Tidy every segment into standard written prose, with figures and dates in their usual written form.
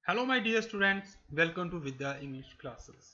Hello my dear students, welcome to Vidya English classes.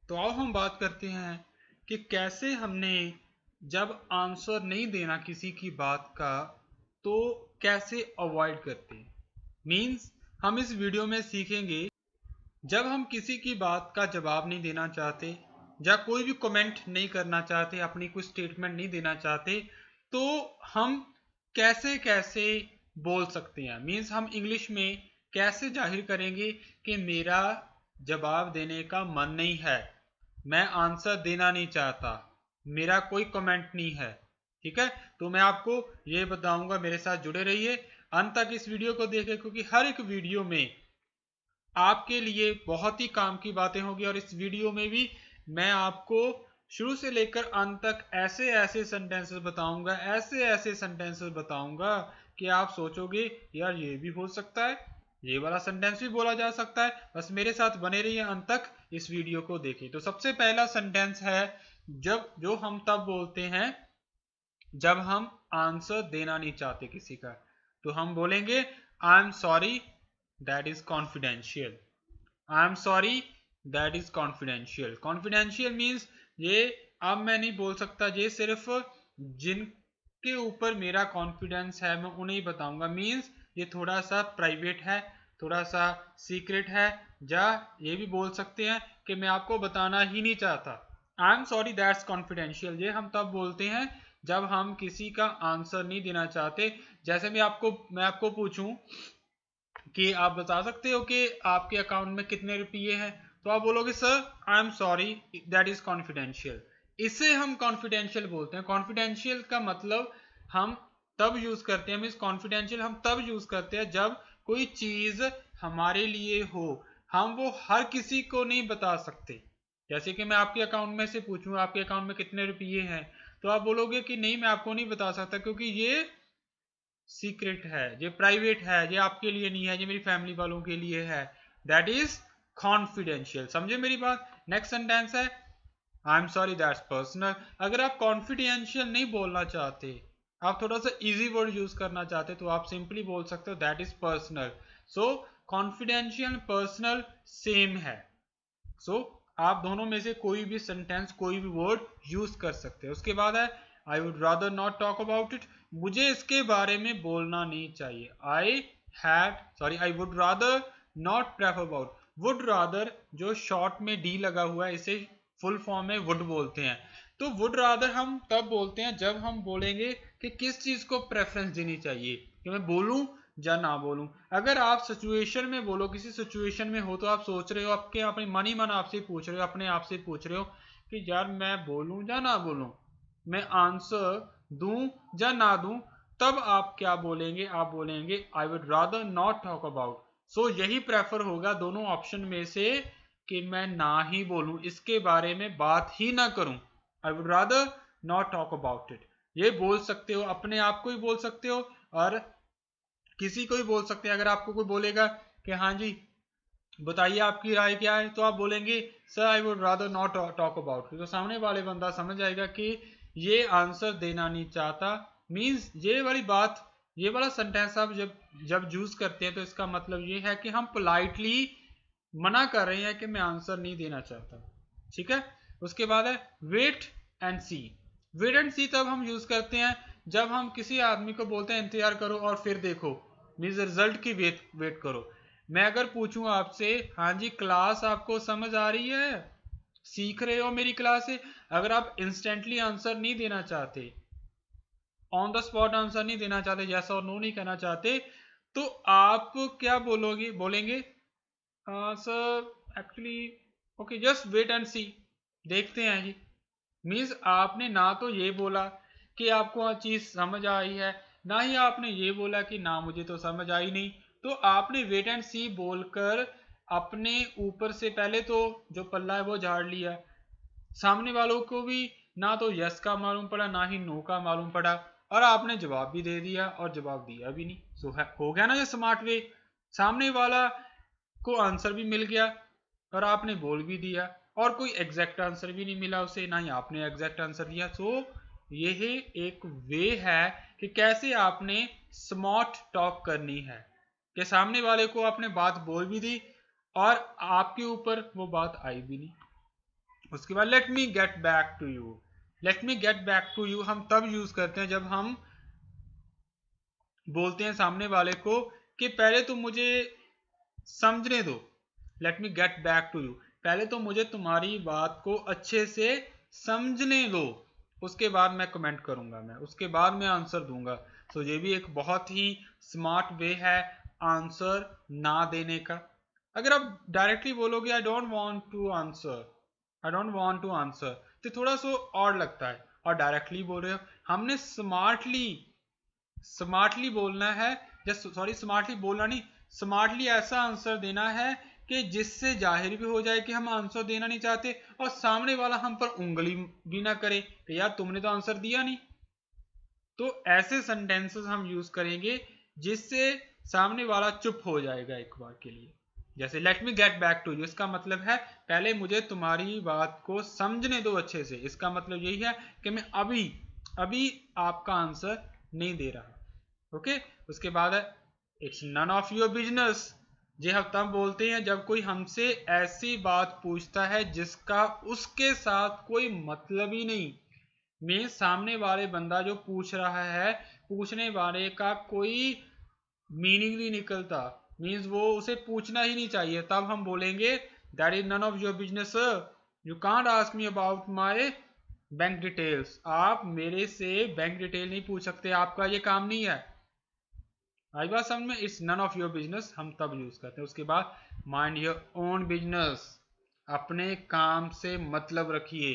तो आओ हम बात करते हैं कि कैसे हमने जब आंसर नहीं देना किसी की बात का तो कैसे अवॉइड करते हैं। मींस हम इस वीडियो में सीखेंगे जब हम किसी की बात का जवाब नहीं देना चाहते या कोई भी कमेंट नहीं करना चाहते, अपनी कोई स्टेटमेंट नहीं देना चाहते, तो हम कैसे कैसे बोल सकते हैं। मींस हम इंग्लिश में कैसे जाहिर करेंगे कि मेरा जवाब देने का मन नहीं है, मैं आंसर देना नहीं चाहता, मेरा कोई कमेंट नहीं है। ठीक है, तो मैं आपको ये बताऊंगा, मेरे साथ जुड़े रहिए, अंत तक इस वीडियो को देखें, क्योंकि हर एक वीडियो में आपके लिए बहुत ही काम की बातें होगी। और इस वीडियो में भी मैं आपको शुरू से लेकर अंत तक ऐसे ऐसे सेंटेंसेस बताऊंगा, ऐसे ऐसे सेंटेंसेस बताऊंगा कि आप सोचोगे यार ये भी हो सकता है, ये वाला सेंटेंस भी बोला जा सकता है। बस मेरे साथ बने रहिए, अंत तक इस वीडियो को देखें। तो सबसे पहला सेंटेंस है जो हम तब बोलते हैं जब हम आंसर देना नहीं चाहते किसी का, तो हम बोलेंगे I am sorry, that is confidential. I am sorry, that is confidential. Confidential means ये अब मैं नहीं बोल सकता, ये सिर्फ जिनके ऊपर मेरा कॉन्फिडेंस है मैं उन्हें ही बताऊंगा। मीन्स ये थोड़ा सा प्राइवेट है, थोड़ा सा सीक्रेट है, या ये भी बोल सकते हैं कि मैं आपको बताना ही नहीं चाहता। I am sorry that's confidential, ये हम तब बोलते हैं जब हम किसी का आंसर नहीं देना चाहते। जैसे मैं आपको पूछूं कि आप बता सकते हो कि आपके अकाउंट में कितने रुपये हैं, तो आप बोलोगे sir I am sorry that is confidential. इसे हम कॉन्फिडेंशियल बोलते हैं। कॉन्फिडेंशियल का मतलब हम तब यूज करते हैं, मीन्स कॉन्फिडेंशियल हम तब यूज करते हैं जब कोई चीज हमारे लिए हो, हम वो हर किसी को नहीं बता सकते। जैसे कि मैं आपके अकाउंट में से पूछूं आपके अकाउंट में कितने रुपये हैं, तो आप बोलोगे कि नहीं मैं आपको नहीं बता सकता, क्योंकि ये सीक्रेट है, ये प्राइवेट है, ये आपके लिए नहीं है, ये मेरी फैमिली वालों के लिए है। That is confidential. समझे मेरी बात। नेक्स्ट सेंटेंस है I am sorry that's personal. अगर आप कॉन्फिडेंशियल नहीं बोलना चाहते, आप थोड़ा सा इजी वर्ड यूज करना चाहते, तो आप सिंपली बोल सकते हो that is personal. So confidential personal same है। सो आप दोनों में से कोई भी सेंटेंस, कोई भी वर्ड यूज कर सकते हैं। उसके बाद है आई would rather not talk about it, मुझे इसके बारे में बोलना नहीं चाहिए। आई would rather not prefer about. Would rather जो शॉर्ट में डी लगा हुआ है, इसे फुल फॉर्म में वुड बोलते हैं। तो वुड रादर हम तब बोलते हैं जब हम बोलेंगे कि किस चीज को प्रेफरेंस देनी चाहिए, कि मैं बोलूं या ना बोलूं। अगर आप सिचुएशन में बोलो, किसी सिचुएशन में हो, तो आप सोच रहे हो, आपके अपने मन ही मन आपसे पूछ रहे हो, अपने आप से पूछ रहे हो कि यार मैं बोलूं या ना बोलूं, मैं आंसर दूं या ना दूं, तब आप क्या बोलेंगे? आप बोलेंगे I would rather not talk about. So यही प्रेफर होगा दोनों ऑप्शन में से कि मैं ना ही बोलूं, इसके बारे में बात ही ना करूं। आई would rather not talk about it. ये बोल सकते हो, अपने आप को ही बोल सकते हो और किसी को ही बोल सकते हैं। अगर आपको कोई बोलेगा कि हाँ जी बताइए आपकी राय क्या है, तो आप बोलेंगे sir I would rather not talk about, तो सामने वाले बंदा समझ जाएगा कि ये आंसर देना नहीं चाहता। मींस ये वाली बात, ये वाला सेंटेंस आप जब जब यूज करते हैं तो इसका मतलब ये है कि हम पोलाइटली मना कर रहे हैं कि मैं आंसर नहीं देना चाहता। ठीक है। उसके बाद है wait and see. Wait and see तब हम यूज करते हैं जब हम किसी आदमी को बोलते हैं इंतजार करो और फिर देखो, मीन्स रिजल्ट की वेट करो। मैं अगर पूछूं आपसे हाँ जी क्लास आपको समझ आ रही है, सीख रहे हो मेरी क्लास से, अगर आप इंस्टेंटली आंसर नहीं देना चाहते, ऑन द स्पॉट आंसर नहीं देना चाहते, यस और नो नहीं कहना चाहते, तो आप क्या बोलोगे? बोलेंगे sir actually okay just wait and see, देखते हैं जी। मीन्स आपने ना तो ये बोला कि आपको चीज समझ आई है, ना ही आपने ये बोला कि ना मुझे तो समझ आई नहीं। तो आपने वेट एंड सी बोलकर अपने ऊपर से पहले तो जो पल्ला है वो झाड़ लिया, सामने वालों को भी ना तो यस का मालूम पड़ा ना ही नो का मालूम पड़ा, और आपने जवाब भी दे दिया और जवाब दिया भी नहीं। सो हो गया ना ये स्मार्ट वे। सामने वाला को आंसर भी मिल गया और आपने बोल भी दिया, और कोई एग्जैक्ट आंसर भी नहीं मिला उसे, ना ही आपने एग्जैक्ट आंसर दिया। सो यह एक वे है कि कैसे आपने स्मार्ट टॉक करनी है। कि सामने वाले को आपने बात बोल भी दी और आपके ऊपर वो बात आई भी नहीं। उसके बाद let me get back to you. Let me get back to you हम तब यूज करते हैं जब हम बोलते हैं सामने वाले को कि पहले तो मुझे समझने दो। Let me get back to you, पहले तो मुझे तुम्हारी बात को अच्छे से समझने दो, उसके बाद मैं कमेंट करूंगा, मैं उसके बाद मैं आंसर दूंगा। तो ये भी एक बहुत ही स्मार्ट वे है आंसर ना देने का। अगर आप डायरेक्टली बोलोगे I don't want to answer, I don't want to answer, तो थोड़ा सा और लगता है। और डायरेक्टली बोल रहे हो, हमने स्मार्टली बोलना है, सॉरी स्मार्टली बोलना नहीं, स्मार्टली ऐसा आंसर देना है कि जिससे जाहिर भी हो जाए कि हम आंसर देना नहीं चाहते और सामने वाला हम पर उंगली भी ना करे कि यार तुमने तो आंसर दिया नहीं। तो ऐसे सेंटेंसेस हम यूज करेंगे जिससे सामने वाला चुप हो जाएगा एक बार के लिए। जैसे let me get back to you, इसका मतलब है पहले मुझे तुम्हारी बात को समझने दो अच्छे से। इसका मतलब यही है कि मैं अभी आपका आंसर नहीं दे रहा। ओके, उसके बाद है it's none of your business. ये हम तब बोलते हैं जब कोई हमसे ऐसी बात पूछता है जिसका उसके साथ कोई मतलब ही नहीं। मीन्स सामने वाले बंदा जो पूछ रहा है, पूछने वाले का कोई मीनिंग नहीं निकलता, मीन्स वो उसे पूछना ही नहीं चाहिए, तब हम बोलेंगे that is none of your business, you can't ask me about my bank details. आप मेरे से बैंक डिटेल नहीं पूछ सकते, आपका ये काम नहीं है। आई बात समझ में? It's none of your business हम तब यूज करते हैं। उसके बाद माइंड योर ओन बिजनेस, अपने काम से मतलब रखिए।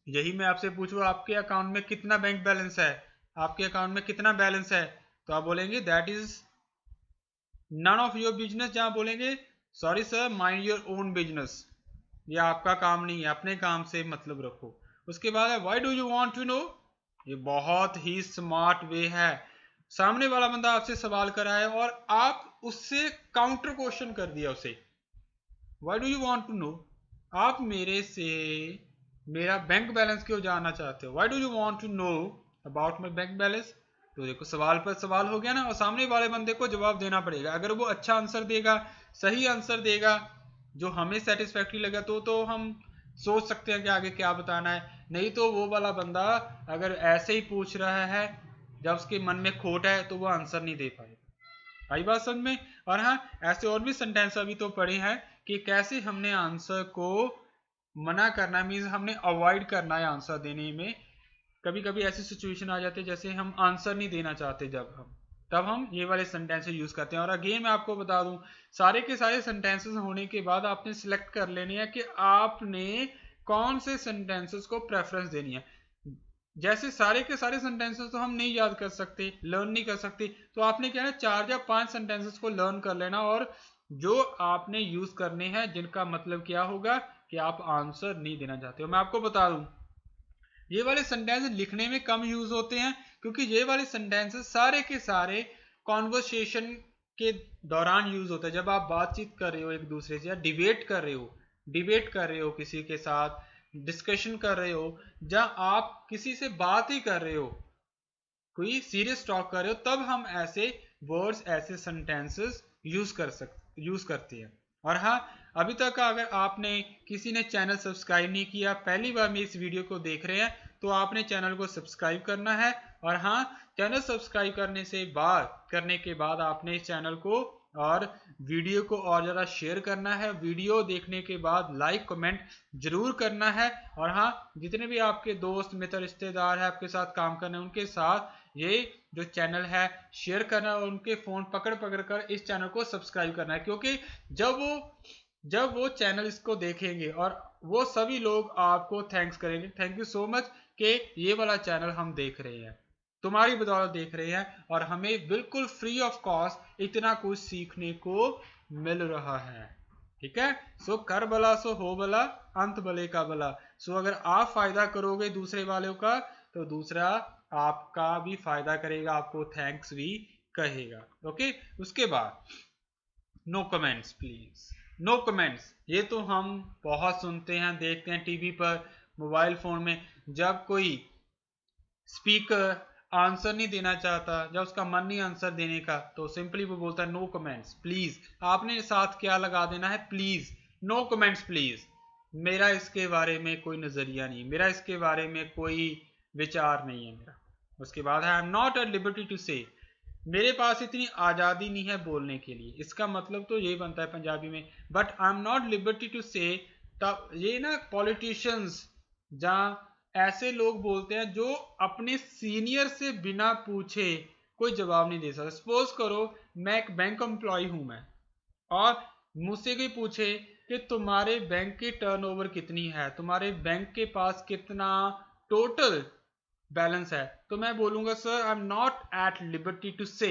यही मैं आपसे पूछूं आपके अकाउंट में कितना बैंक बैलेंस है, आपके अकाउंट में कितना बैलेंस है, तो आप बोलेंगे that is none of your business. जहां बोलेंगे sorry sir mind your own business, ये आपका काम नहीं है, अपने काम से मतलब रखो। उसके बाद है why do you want to know. ये बहुत ही स्मार्ट वे है। सामने वाला बंदा आपसे सवाल कर रहा है और आप उससे काउंटर क्वेश्चन कर दिया उसे, why do you want to know, आप मेरे से मेरा बैंक बैलेंस क्यों जानना चाहते हो, why do you want to know about my bank balance. तो देखो सवाल पर सवाल हो गया ना, और सामने वाले बंदे को जवाब देना पड़ेगा। अगर वो अच्छा आंसर देगा, सही आंसर देगा जो हमें सेटिस्फैक्ट्री लगा, तो हम सोच सकते हैं कि आगे क्या बताना है। नहीं तो वो वाला बंदा अगर ऐसे ही पूछ रहा है, जब उसके मन में खोट है, तो वो आंसर नहीं दे पाएगा। आई बात समझ में? और हाँ, ऐसे और भी सेंटेंस अभी तो पढ़े हैं कि कैसे हमने आंसर को मना करना, मीन्स हमने अवॉइड करना है आंसर देने में। कभी कभी ऐसी सिचुएशन आ जाती है जैसे हम आंसर नहीं देना चाहते, तब हम ये वाले सेंटेंसेस यूज करते हैं। और अगेन मैं आपको बता दूं, सारे के सारे सेंटेंसेस होने के बाद आपने सिलेक्ट कर लेने हैं कि आपने कौन से सेंटेंसेस को प्रेफरेंस देनी है। जैसे सारे के सारे सेंटेंसेस तो हम नहीं याद कर सकते, लर्न नहीं कर सकते, तो आपने क्या है 4 या 5 सेंटेंसेस को लर्न कर लेना, और जो आपने यूज करने हैं जिनका मतलब क्या होगा कि आप आंसर नहीं देना चाहते हो। मैं आपको बता दूं, ये वाले सेंटेंस लिखने में कम यूज होते हैं, क्योंकि ये वाले सेंटेंसेस सारे के सारे कॉन्वर्सेशन के दौरान यूज होता है। जब आप बातचीत कर रहे हो एक दूसरे से, या डिबेट कर रहे हो किसी के साथ, डिस्कशन कर रहे हो, जहां आप किसी से बात ही कर रहे हो, कोई सीरियस टॉक कर रहे हो, तब हम ऐसे वर्ड्स, ऐसे सेंटेंसेस यूज करते हैं। और हाँ, अभी तक अगर आपने किसी ने चैनल सब्सक्राइब नहीं किया, पहली बार मेरी इस वीडियो को देख रहे हैं, तो आपने चैनल को सब्सक्राइब करना है। और हाँ, चैनल सब्सक्राइब करने के बाद आपने इस चैनल को और वीडियो को और ज़्यादा शेयर करना है। वीडियो देखने के बाद लाइक कमेंट जरूर करना है। और हाँ, जितने भी आपके दोस्त मित्र रिश्तेदार हैं आपके साथ काम करने, उनके साथ ये जो चैनल है शेयर करना, और उनके फ़ोन पकड़ कर इस चैनल को सब्सक्राइब करना है। क्योंकि जब वो चैनल इसको देखेंगे और वो सभी लोग आपको थैंक्स करेंगे, थैंक यू सो मच कि ये वाला चैनल हम देख रहे हैं, तुम्हारी बदौलत देख रहे हैं, और हमें बिल्कुल फ्री ऑफ कॉस्ट इतना कुछ सीखने को मिल रहा है। ठीक है, सो कर भला सो हो भला, अंत भले का भला। सो अगर आप फायदा करोगे दूसरे वालों का, तो दूसरा आपका भी फायदा करेगा, आपको थैंक्स भी कहेगा। ओके, उसके बाद no comments please, no comments. ये तो हम बहुत सुनते हैं, देखते हैं टीवी पर, मोबाइल फोन में, जब कोई स्पीकर आंसर नहीं देना चाहता, जब उसका मन नहीं आंसर देने का, तो सिंपली वो बोलता है नो कमेंट्स प्लीज। आपने साथ क्या लगा देना है, प्लीज, नो कमेंट्स प्लीज, मेरा इसके बारे में कोई नजरिया नहीं, मेरा इसके बारे में कोई विचार नहीं है मेरा। उसके बाद है I am not at liberty to say, मेरे पास इतनी आज़ादी नहीं है बोलने के लिए। इसका मतलब तो ये बनता है पंजाबी में, but I am not liberty to say. तब ये ना पॉलिटिशियंस जहाँ ऐसे लोग बोलते हैं जो अपने सीनियर से बिना पूछे कोई जवाब नहीं दे सकता। सपोज करो मैं एक बैंक एम्प्लॉय हूं मैं, और मुझसे कोई पूछे कि तुम्हारे बैंक की टर्नओवर कितनी है, तुम्हारे बैंक के पास कितना टोटल बैलेंस है, तो मैं बोलूंगा sir I am not at liberty to say.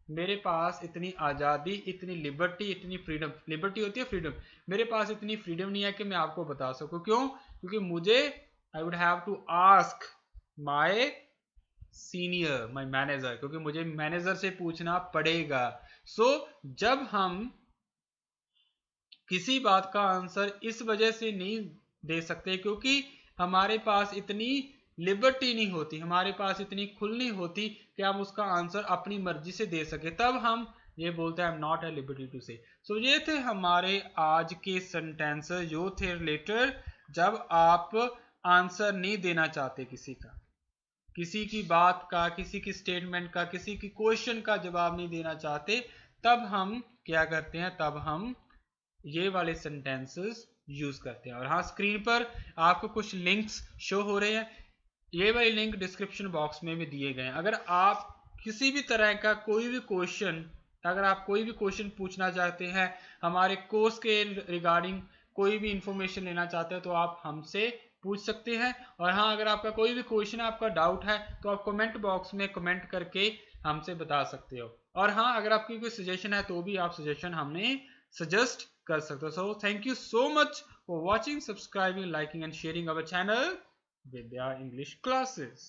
मेरे पास इतनी आज़ादी, इतनी लिबर्टी, इतनी फ्रीडम, लिबर्टी होती है फ्रीडम, मेरे पास इतनी फ्रीडम नहीं है कि मैं आपको बता सकूं। क्यों? क्योंकि मुझे I would have to ask my senior, my manager, क्योंकि मुझे मैनेजर से पूछना पड़ेगा। सो जब हम किसी बात का आंसर इस वजह से नहीं दे सकते क्योंकि हमारे पास इतनी लिबर्टी नहीं होती, हमारे पास इतनी खुल नहीं होती कि हम उसका आंसर अपनी मर्जी से दे सके, तब हम ये बोलते हैं I am not a liberty to say. So ये थे हमारे आज के सेंटेंसेस जो थे रिलेटेड जब आप आंसर नहीं देना चाहते किसी का, किसी की बात का, किसी की स्टेटमेंट का, किसी की क्वेश्चन का जवाब नहीं देना चाहते, तब हम क्या करते हैं, तब हम ये वाले सेंटेंसेस यूज करते हैं। और हाँ, स्क्रीन पर आपको कुछ लिंक्स शो हो रहे हैं, ये वाले लिंक डिस्क्रिप्शन बॉक्स में भी दिए गए हैं। अगर आप किसी भी तरह का कोई भी क्वेश्चन, अगर आप कोई भी क्वेश्चन पूछना चाहते हैं हमारे कोर्स के रिगार्डिंग, कोई भी इंफॉर्मेशन लेना चाहते हैं, तो आप हमसे पूछ सकते हैं। और हाँ, अगर आपका कोई भी क्वेश्चन, आपका डाउट है, तो आप कमेंट बॉक्स में कमेंट करके हमसे बता सकते हो। और हाँ, अगर आपकी कोई सजेशन है तो भी आप सजेशन हमें सजेस्ट कर सकते हो। So thank you so much for watching, subscribing, liking and sharing our channel Vidya English Classes.